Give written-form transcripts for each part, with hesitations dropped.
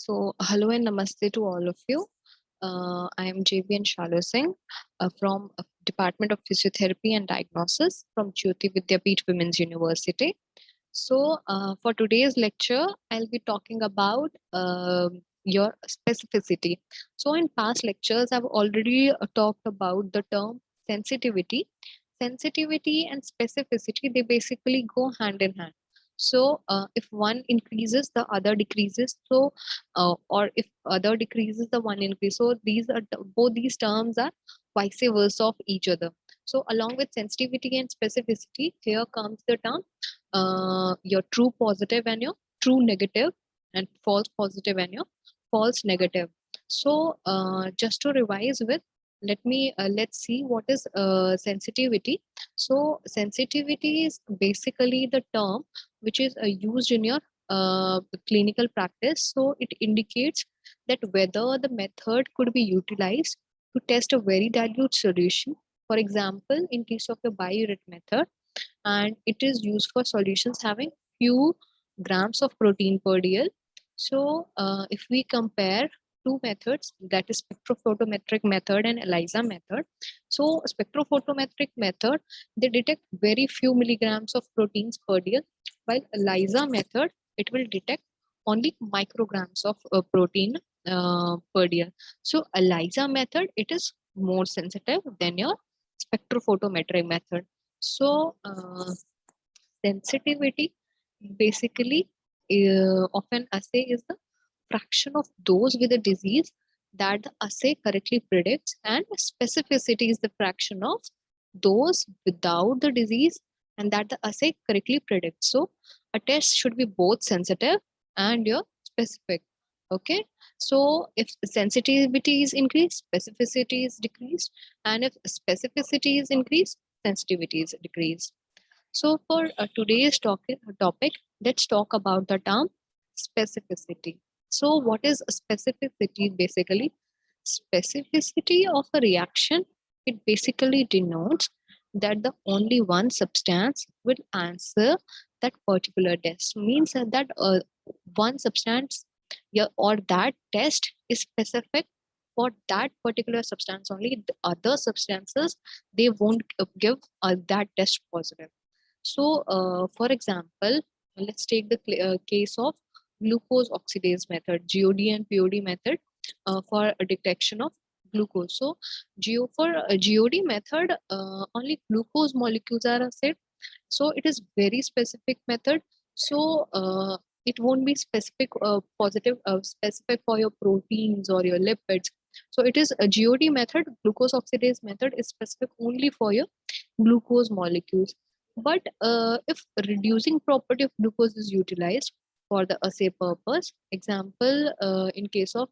Hello and namaste to all of you. I am JBN Shalo Singh from Department of Physiotherapy and Diagnosis from Jyoti Vidyapeeth Women's University. For today's lecture, I'll be talking about your specificity. So, in past lectures, I've already talked about the term sensitivity. Sensitivity and specificity, they basically go hand in hand. If one increases, the other decreases. Or if other decreases, the one increase. So, both these terms are vice versa of each other. So, along with sensitivity and specificity, here comes the term your true positive and your true negative, and false positive and your false negative. Just to revise with, let's see what is sensitivity. So sensitivity is basically the term which is used in your clinical practice. So it indicates that whether the method could be utilized to test a very dilute solution. For example, in case of a biuret method, and it is used for solutions having few grams of protein per dl. If we compare two methods, that is spectrophotometric method and ELISA method. So spectrophotometric method, they detect very few milligrams of proteins per dl, while ELISA method, it will detect only micrograms of protein per dl. So ELISA method, it is more sensitive than your spectrophotometric method. Sensitivity basically of an assay is the fraction of those with a disease that the assay correctly predicts, and specificity is the fraction of those without the disease and that the assay correctly predicts. So a test should be both sensitive and your specific. Okay, so if sensitivity is increased, specificity is decreased, and if specificity is increased, sensitivity is decreased. So for today's topic, let's talk about the term specificity. So what is specificity basically? Specificity of a reaction, it basically denotes that the only one substance will answer that particular test. Means that one substance, yeah, or that test is specific for that particular substance only. The other substances, they won't give that test positive. For example, let's take the case of glucose oxidase method, GOD and POD method for a detection of glucose. So, for a GOD method, only glucose molecules are assayed. So, it is very specific method. It won't be specific specific for your proteins or your lipids. So, it is a GOD method. Glucose oxidase method is specific only for your glucose molecules. But if reducing property of glucose is utilized for the assay purpose, example, in case of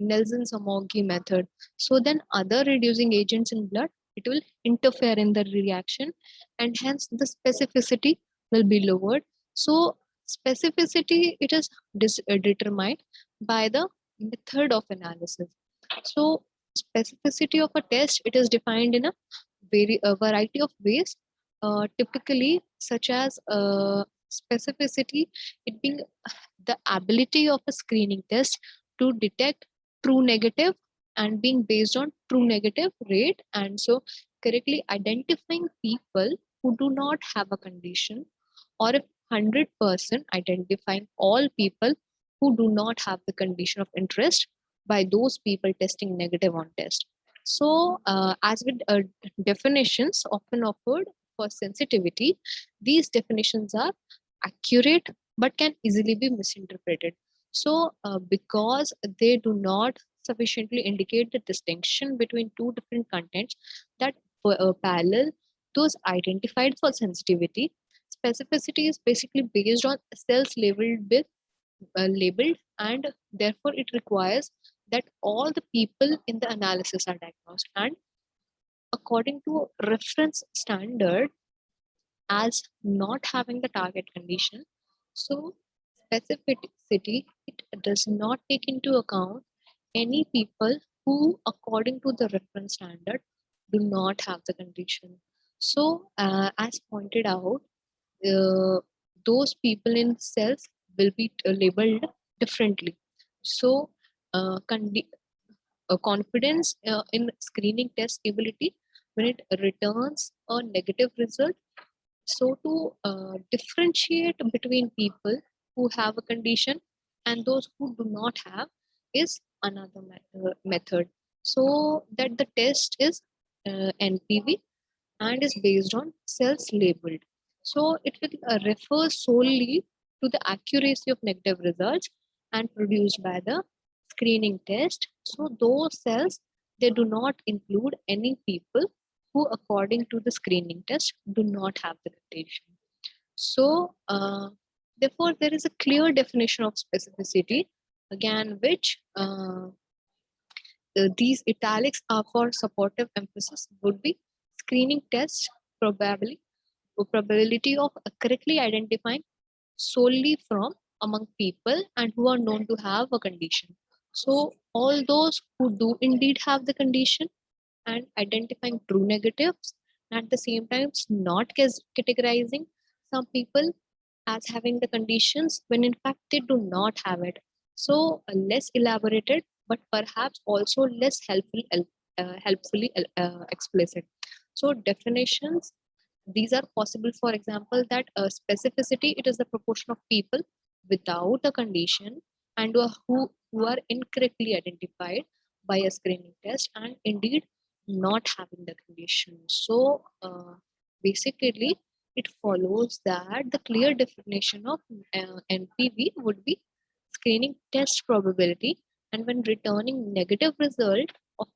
Nelson-Samoghi method, so then other reducing agents in blood, it will interfere in the reaction, and hence the specificity will be lowered. So specificity, it is determined by the method of analysis. So specificity of a test, it is defined in a variety of ways, typically such as specificity, it being the ability of a screening test to detect true negative and being based on true negative rate, and so correctly identifying people who do not have a condition, or if 100% identifying all people who do not have the condition of interest by those people testing negative on test. As with definitions often offered for sensitivity, these definitions are accurate but can easily be misinterpreted. Because they do not sufficiently indicate the distinction between two different contents that parallel those identified for sensitivity, specificity is basically based on cells labeled, and therefore it requires that all the people in the analysis are diagnosed, and according to reference standard as not having the target condition. So specificity, it does not take into account any people who according to the reference standard do not have the condition. As pointed out, those people in cells will be labeled differently. So confidence in screening test ability when it returns a negative result. So to differentiate between people who have a condition and those who do not have is another method. So that the test is NPV and is based on cells labeled. So it will refer solely to the accuracy of negative results and produced by the screening test. So those cells, they do not include any people who according to the screening test do not have the condition. So therefore there is a clear definition of specificity, again which these italics are for supportive emphasis would be screening tests probability of correctly identifying solely from among people and who are known to have a condition. So all those who do indeed have the condition and identifying true negatives, and at the same time not categorizing some people as having the conditions when in fact they do not have it. So less elaborated, but perhaps also less helpfully explicit. So definitions, these are possible. For example, that specificity, it is the proportion of people without a condition and who are incorrectly identified by a screening test and indeed not having the condition. So basically it follows that the clear definition of NPV would be screening test probability, and when returning negative result of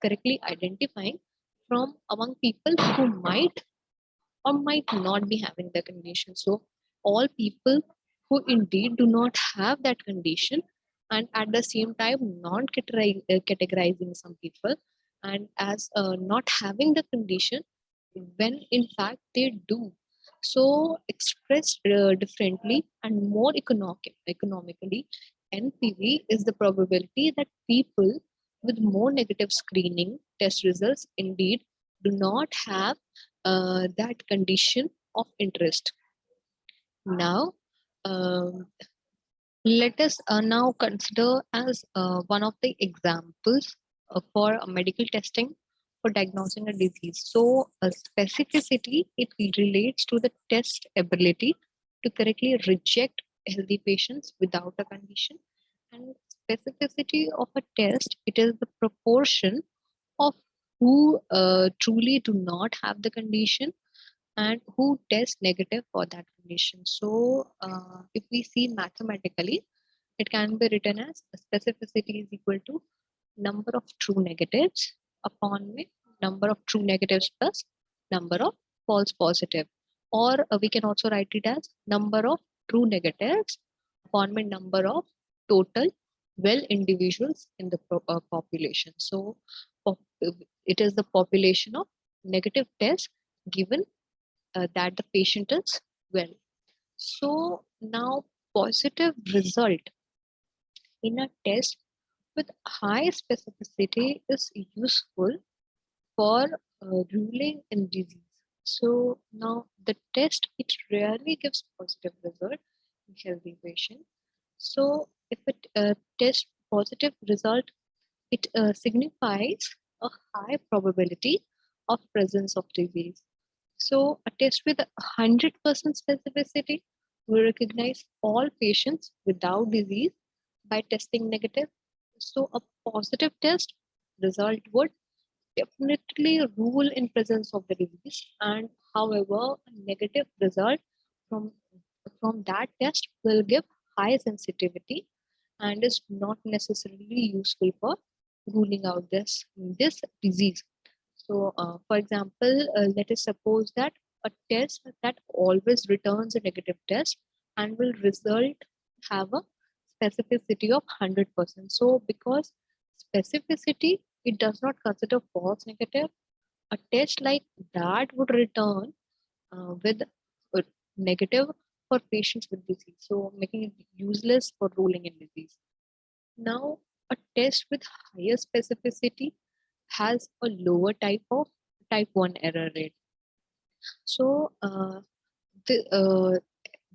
correctly identifying from among people who might or might not be having the condition. So all people who indeed do not have that condition and at the same time not categorizing some people and as not having the condition when in fact they do. So expressed differently and more economically, NPV is the probability that people with more negative screening test results indeed do not have that condition of interest. Now, um, let us now consider as one of the examples for medical testing for diagnosing a disease. So, specificity, it relates to the test ability to correctly reject healthy patients without a condition. And specificity of a test, it is the proportion of who truly do not have the condition and who test negative for that condition. So, if we see mathematically, it can be written as specificity is equal to number of true negatives upon with number of true negatives plus number of false positive. Or we can also write it as number of true negatives upon with number of total well individuals in the population. So it is the population of negative tests given that the patient is well. So now positive result in a test with high specificity is useful for ruling in disease. So now the test, it rarely gives positive result in healthy patient. So if it test positive result, it signifies a high probability of presence of disease. So a test with 100% specificity will recognize all patients without disease by testing negative. So a positive test result would definitely rule in presence of the disease, and however a negative result from that test will give high sensitivity and is not necessarily useful for ruling out this disease. So, for example, let us suppose that a test that always returns a negative test and will result have a specificity of 100%. So, because specificity, it does not consider false negative, a test like that would return with a negative for patients with disease. So, making it useless for ruling in disease. Now, a test with higher specificity has a lower type 1 error rate. So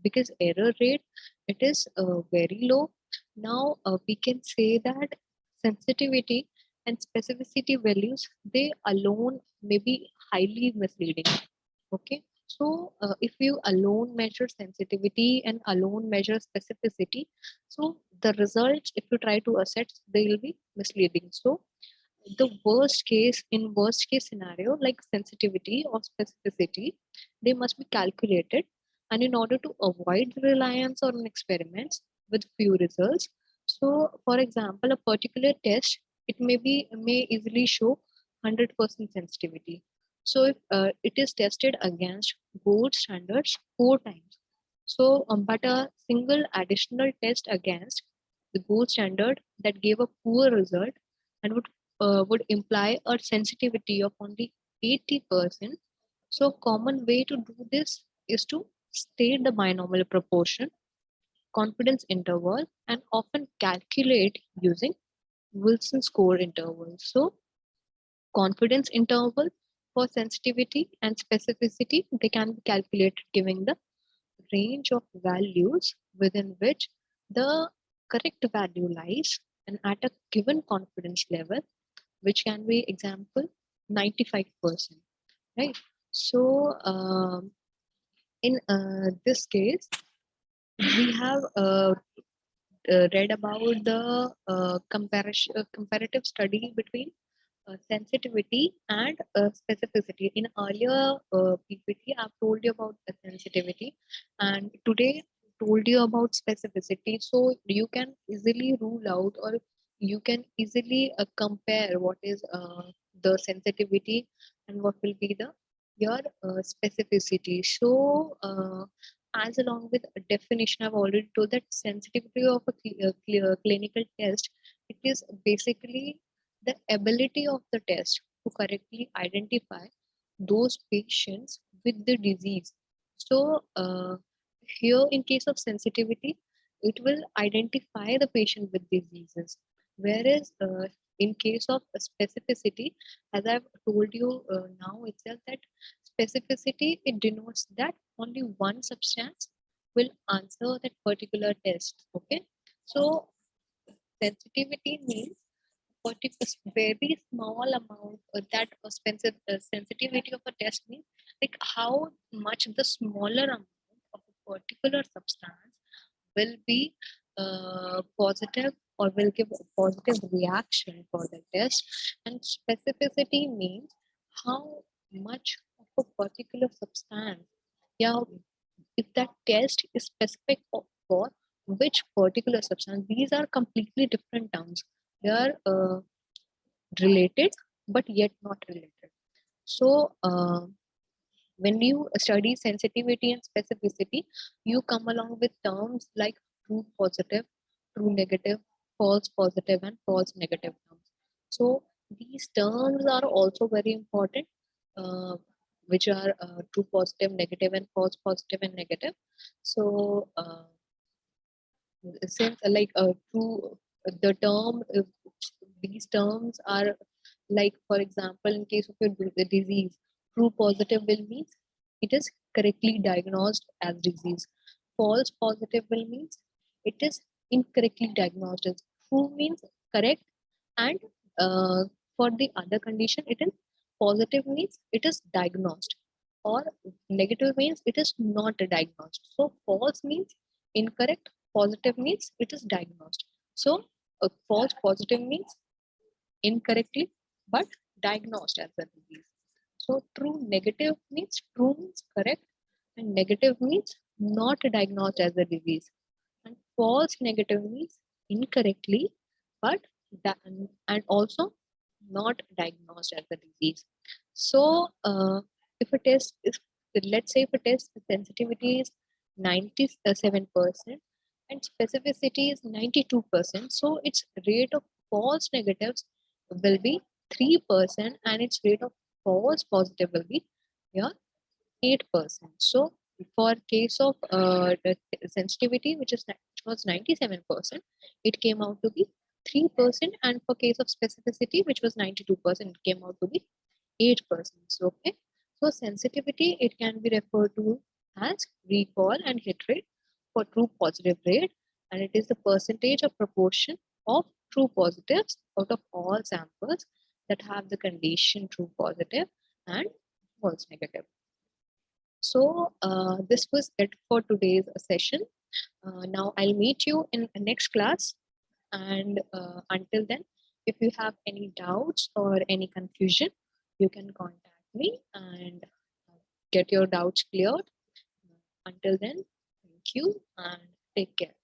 because error rate, it is very low, Now we can say that sensitivity and specificity values, they alone may be highly misleading. Okay, so if you alone measure sensitivity and alone measure specificity, so the results, if you try to assess, they will be misleading. So the worst case scenario, like sensitivity or specificity, they must be calculated, and in order to avoid reliance on experiments with few results, so for example, a particular test, it may easily show 100% sensitivity. So if it is tested against gold standards 4 times, so but a single additional test against the gold standard that gave a poor result and would imply a sensitivity of only 80%. So common way to do this is to state the binomial proportion, confidence interval, and often calculate using Wilson score intervals. So confidence interval for sensitivity and specificity, they can be calculated giving the range of values within which the correct value lies, and at a given confidence level, which can be example 95%, right? So in this case, we have read about the comparative study between sensitivity and specificity. In earlier PPT, I've told you about the sensitivity, and today told you about specificity. So you can easily rule out, or you can easily compare what is the sensitivity and what will be the your specificity. So as along with a definition, I've already told that sensitivity of a clinical test, it is basically the ability of the test to correctly identify those patients with the disease. So here in case of sensitivity, it will identify the patient with diseases, whereas in case of specificity, as I've told you now itself, that specificity, it denotes that only one substance will answer that particular test. Okay, so sensitivity means very small amount, that sensitivity of a test means like how much the smaller amount of a particular substance will be positive or will give a positive reaction for the test. And specificity means how much of a particular substance, yeah, if that test is specific for which particular substance. These are completely different terms. They are related but yet not related. So when you study sensitivity and specificity, you come along with terms like true positive, true negative, false positive, and false negative terms. So these terms are also very important, uh, which are true positive, negative, and false positive and negative. So since like true the term these terms are like, for example, in case of the disease, true positive will means it is correctly diagnosed as disease. False positive will means it is incorrectly diagnosed as. True means correct, and for the other condition, it is positive means it is diagnosed, or negative means it is not diagnosed. So false means incorrect, positive means it is diagnosed. So false positive means incorrectly but diagnosed as a disease. So true negative means true means correct, and negative means not diagnosed as a disease. And false negative means incorrectly but and also not diagnosed as a disease. So if a test is, let's say if a test sensitivity is 97% and specificity is 92%, so its rate of false negatives will be 3% and its rate of false positive will be, yeah, 8%. So for case of the sensitivity, which was 97%, it came out to be 3%, and for case of specificity, which was 92%, it came out to be 8%. So, okay. So sensitivity, it can be referred to as recall and hit rate for true positive rate, and it is the percentage or proportion of true positives out of all samples that have the condition true positive and false negative. So this was it for today's session. Now I'll meet you in the next class, and until then, if you have any doubts or any confusion, you can contact me and get your doubts cleared. Until then, thank you and take care.